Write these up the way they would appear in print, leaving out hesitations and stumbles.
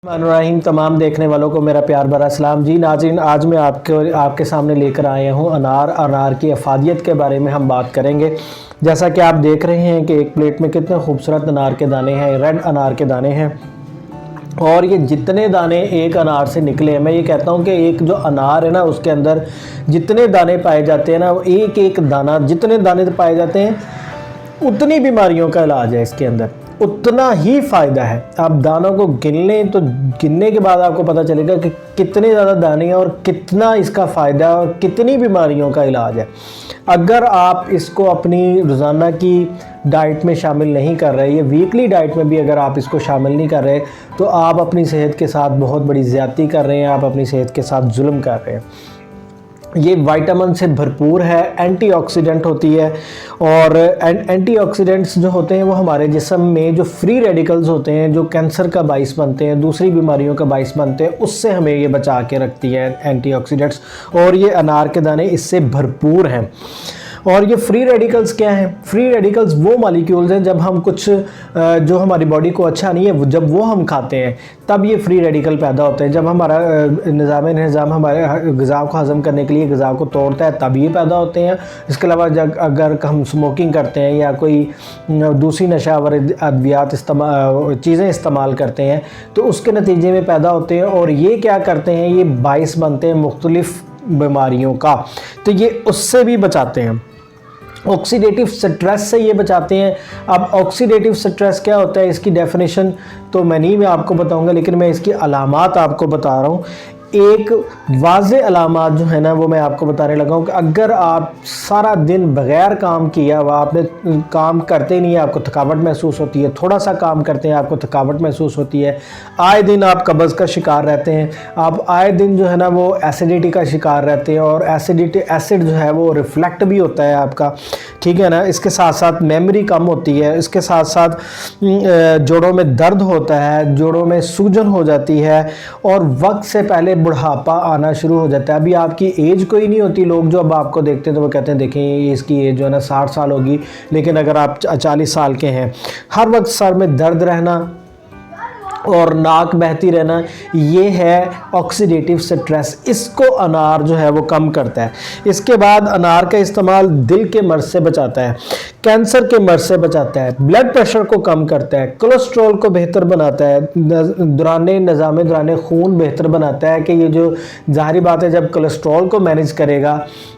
रहीम तमाम देखने वालों को मेरा प्यार भरा सलाम जी। नाज़रीन, आज मैं आपके सामने लेकर आया हूँ अनार की अफादियत के बारे में हम बात करेंगे। जैसा कि आप देख रहे हैं कि एक प्लेट में कितने खूबसूरत अनार के दाने हैं, रेड अनार के दाने हैं। और ये जितने दाने एक अनार से निकले हैं, मैं ये कहता हूँ कि एक जो अनार है ना, उसके अंदर जितने दाने पाए जाते हैं ना, वो एक एक दाना जितने दाने पाए जाते हैं उतनी बीमारियों का इलाज है इसके अंदर, उतना ही फ़ायदा है। आप दानों को गिन लें तो गिनने के बाद आपको पता चलेगा कि कितने ज़्यादा दाने हैं और कितना इसका फ़ायदा है और कितनी बीमारियों का इलाज है। अगर आप इसको अपनी रोज़ाना की डाइट में शामिल नहीं कर रहे, ये वीकली डाइट में भी अगर आप इसको शामिल नहीं कर रहे, तो आप अपनी सेहत के साथ बहुत बड़ी ज़्यादती कर रहे हैं, आप अपनी सेहत के साथ जुल्म कर रहे हैं। ये विटामिन से भरपूर है, एंटीऑक्सीडेंट होती है, और एंटीऑक्सीडेंट्स जो होते हैं वो हमारे जिस्म में जो फ्री रेडिकल्स होते हैं, जो कैंसर का बाइस बनते हैं, दूसरी बीमारियों का बाइस बनते हैं, उससे हमें ये बचा के रखती है एंटीऑक्सीडेंट्स। और ये अनार के दाने इससे भरपूर हैं। और ये फ्री रेडिकल्स क्या हैं? फ्री रेडिकल्स वो मॉलिक्यूल्स हैं, जब हम कुछ जो हमारी बॉडी को अच्छा नहीं है जब वो हम खाते हैं तब ये फ्री रेडिकल पैदा होते हैं। जब हमारा निज़ाम हमारे ग़िज़ा को हज़म करने के लिए ग़िज़ा को तोड़ता है तब ये पैदा होते हैं। इसके अलावा जब अगर हम स्मोकिंग करते हैं या कोई दूसरी नशावर अद्वियात चीज़ें इस्तेमाल करते हैं तो उसके नतीजे में पैदा होते हैं। और ये क्या करते हैं, ये बाइस बनते हैं मुख्तलिफ़ बीमारियों का, तो ये उससे भी बचाते हैं। ऑक्सीडेटिव स्ट्रेस से ये बचाते हैं। अब ऑक्सीडेटिव स्ट्रेस क्या होता है, इसकी डेफिनेशन तो मैं आपको बताऊंगा, लेकिन मैं इसकी अलामात आपको बता रहा हूँ। एक वाज़े अलामात जो है ना, वो मैं आपको बताने लगा हूँ कि अगर आप सारा दिन बग़ैर काम किया हुआ, आपने काम करते नहीं है, आपको थकावट महसूस होती है, थोड़ा सा काम करते हैं आपको थकावट महसूस होती है, आए दिन आप कब्ज़ का शिकार रहते हैं, आप आए दिन जो है ना वो एसिडिटी का शिकार रहते हैं, और एसिड जो है वो रिफ्लेक्ट भी होता है आपका, ठीक है ना। इसके साथ साथ मेमोरी कम होती है, इसके साथ साथ जोड़ों में दर्द होता है, जोड़ों में सूजन हो जाती है, और वक्त से पहले बुढ़ापा आना शुरू हो जाता है। अभी आपकी एज कोई नहीं होती, लोग जो अब आपको देखते हैं तो वो कहते हैं देखें इसकी एज जो है ना 60 साल होगी, लेकिन अगर आप 40 साल के हैं, हर वक्त सर में दर्द रहना और नाक बहती रहना, ये है ऑक्सीडेटिव स्ट्रेस। इसको अनार जो है वो कम करता है। इसके बाद अनार का इस्तेमाल दिल के मर्ज से बचाता है, कैंसर के मर्ज से बचाता है, ब्लड प्रेशर को कम करता है, कोलेस्ट्रॉल को बेहतर बनाता है, दौरान खून बेहतर बनाता है। कि ये जो ज़ाहिरी बात है, जब कोलेस्ट्रॉल को मैनेज करेगा,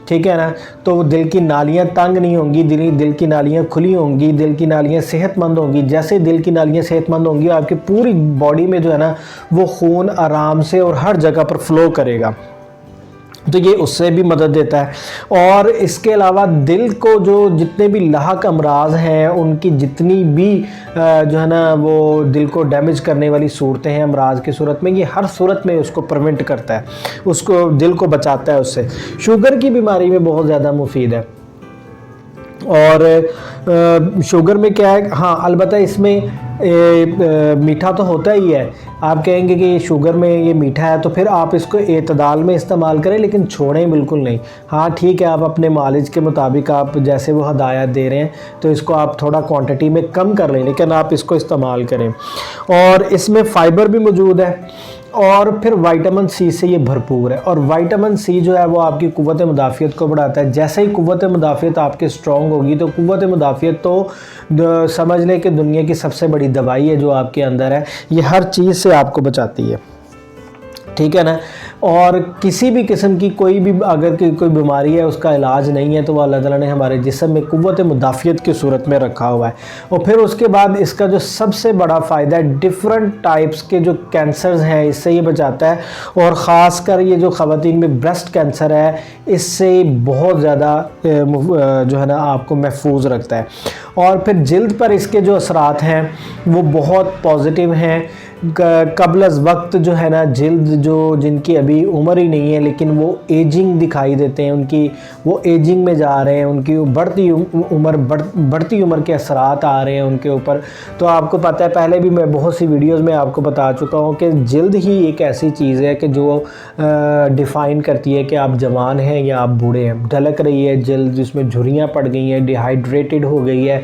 ठीक है ना, तो दिल की नालियाँ तंग नहीं होंगी, दिल की नालियाँ खुली होंगी, दिल की नालियाँ सेहतमंद होंगी। जैसे दिल की नालियाँ सेहतमंद होंगी, आपकी पूरी बॉडी में जो है ना वो खून आराम से और हर जगह पर फ्लो करेगा, तो ये उससे भी मदद देता है। और इसके अलावा दिल को जो जितने भी लाहक अमराज हैं, उनकी जितनी भी जो है ना वो दिल को डैमेज करने वाली सूरतें हैं अमराज की सूरत में, ये हर सूरत में उसको प्रिवेंट करता है, उसको दिल को बचाता है उससे। शुगर की बीमारी में बहुत ज़्यादा मुफीद है। और शुगर में क्या है, हाँ अलबत्ता इसमें मीठा तो होता ही है। आप कहेंगे कि शुगर में ये मीठा है, तो फिर आप इसको एतदाल में इस्तेमाल करें, लेकिन छोड़ें बिल्कुल नहीं। हाँ ठीक है, आप अपने मालिज के मुताबिक आप जैसे वो हदायत दे रहे हैं तो इसको आप थोड़ा क्वांटिटी में कम कर लें, लेकिन आप इसको इस्तेमाल करें। और इसमें फ़ाइबर भी मौजूद है, और फिर विटामिन सी से ये भरपूर है। और विटामिन सी जो है वो आपकी कुव्वत मुदाफ़ियत को बढ़ाता है। जैसे ही कुव्वत मुदाफ़ियत आपकी स्ट्रॉन्ग होगी, तो कुव्वत मुदाफ़ियत तो समझ लें कि दुनिया की सबसे बड़ी दवाई है जो आपके अंदर है, ये हर चीज़ से आपको बचाती है, ठीक है ना। और किसी भी किस्म की कोई भी अगर कोई बीमारी है, उसका इलाज नहीं है, तो वह अल्लाह ताला ने हमारे जिस्म में कुव्वत मुदाफ़ियत की सूरत में रखा हुआ है। और फिर उसके बाद इसका जो सबसे बड़ा फ़ायदा है, डिफरेंट टाइप्स के जो कैंसर्स हैं इससे ये बचाता है। और ख़ासकर ये जो ख़वातीन में ब्रेस्ट कैंसर है, इससे बहुत ज़्यादा जो है ना आपको महफूज रखता है। और फिर जल्द पर इसके जो असरात हैं वो बहुत पॉजिटिव हैं। कबल अज़ वक्त जो है ना, जल्द जो जिनकी अभी उम्र ही नहीं है लेकिन वो एजिंग दिखाई देते हैं, उनकी वो एजिंग में जा रहे हैं, उनकी बढ़ती उम्र के असरात आ रहे हैं उनके ऊपर। तो आपको पता है, पहले भी मैं बहुत सी वीडियोस में आपको बता चुका हूँ कि जल्द ही एक ऐसी चीज़ है कि जो डिफ़ाइन करती है कि आप जवान हैं या आप बूढ़े हैं। ढलक रही है जल्द, जिसमें झुर्रियाँ पड़ गई हैं, डिहाइड्रेटेड हो गई है,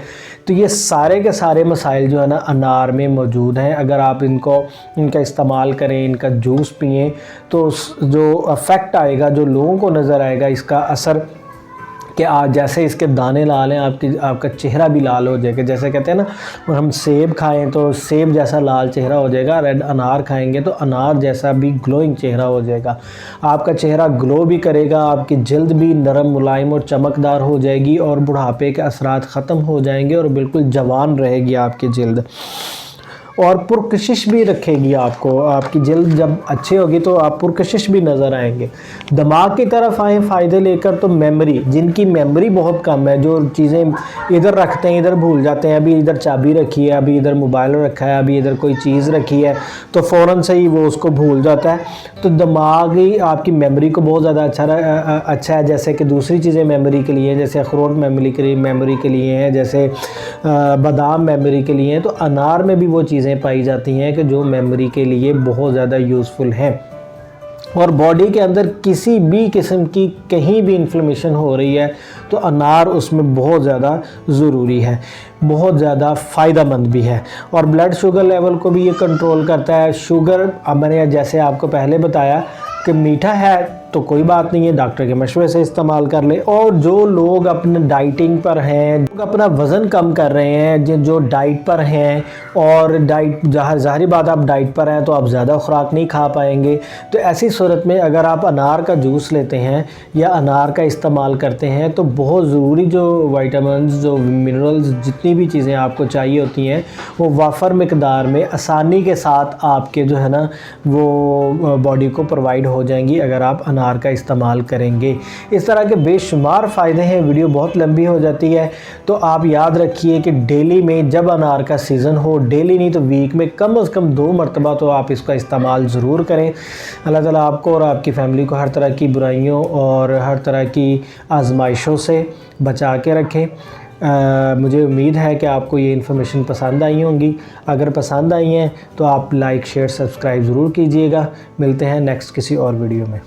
तो ये सारे के सारे मसाइल जो है ना अनार में मौजूद हैं। अगर आप इनका इस्तेमाल करें, इनका जूस पिएँ, तो जो इफ़ेक्ट आएगा, जो लोगों को नज़र आएगा इसका असर, कि आज जैसे इसके दाने लाल हैं, आपका चेहरा भी लाल हो जाएगा। जैसे कहते हैं ना, और हम सेब खाएं तो सेब जैसा लाल चेहरा हो जाएगा, रेड अनार खाएंगे तो अनार जैसा भी ग्लोइंग चेहरा हो जाएगा। आपका चेहरा ग्लो भी करेगा, आपकी जल्द भी नरम, मुलायम और चमकदार हो जाएगी, और बुढ़ापे के असरात ख़त्म हो जाएंगे और बिल्कुल जवान रहेगी आपकी जल्द, और पुरकशिश भी रखेगी आपको। आपकी जल्द जब अच्छी होगी तो आप पुरकशिश भी नज़र आएंगे। दिमाग की तरफ आए फ़ायदे लेकर, तो मेमोरी, जिनकी मेमोरी बहुत कम है, जो चीज़ें इधर रखते हैं इधर भूल जाते हैं, अभी इधर चाबी रखी है, अभी इधर मोबाइल रखा है, अभी इधर कोई चीज़ रखी है, तो फ़ौरन से ही वो उसको भूल जाता है। तो दिमाग ही आपकी मेमोरी को बहुत ज़्यादा अच्छा है। जैसे कि दूसरी चीज़ें मेमोरी के लिए, जैसे अखरोट मेमोरी के लिए हैं, जैसे बादाम मेमोरी के लिए हैं, तो अनार में भी वो चीज़ें पाई जाती हैं कि जो मेमोरी के लिए बहुत ज़्यादा यूज़फुल हैं। और बॉडी के अंदर किसी भी किस्म की कहीं भी इन्फ्लेमेशन हो रही है तो अनार उसमें बहुत ज़्यादा ज़रूरी है, बहुत ज़्यादा फ़ायदेमंद भी है। और ब्लड शुगर लेवल को भी ये कंट्रोल करता है। शुगर, अब मैंने जैसे आपको पहले बताया कि मीठा है तो कोई बात नहीं है, डॉक्टर के मशवरे से इस्तेमाल कर ले। और जो लोग अपने डाइटिंग पर हैं, लोग अपना वज़न कम कर रहे हैं, जो डाइट पर हैं, और डाइट ज़ाहिर बात, आप डाइट पर हैं तो आप ज़्यादा खुराक नहीं खा पाएंगे। तो ऐसी सूरत में अगर आप अनार का जूस लेते हैं या अनार का इस्तेमाल करते हैं तो बहुत ज़रूरी जो विटामिन्स, जो मिनरल्स, जितनी भी चीज़ें आपको चाहिए होती हैं वो वाफर मिकदार में आसानी के साथ आपके जो है ना वो बॉडी को प्रोवाइड हो जाएंगी अगर आप अनार का इस्तेमाल करेंगे। इस तरह के बेशुमार फ़ायदे हैं। वीडियो बहुत लंबी हो जाती है, तो आप याद रखिए कि डेली में, जब अनार का सीज़न हो, डेली नहीं तो वीक में कम से कम 2 मरतबा तो आप इसका इस्तेमाल ज़रूर करें। अल्लाह ताला आपको और आपकी फ़ैमिली को हर तरह की बुराइयों और हर तरह की आजमाइशों से बचा के रखें। मुझे उम्मीद है कि आपको ये इन्फॉर्मेशन पसंद आई होंगी। अगर पसंद आई हैं तो आप लाइक, शेयर, सब्सक्राइब ज़रूर कीजिएगा। मिलते हैं नेक्स्ट किसी और वीडियो में।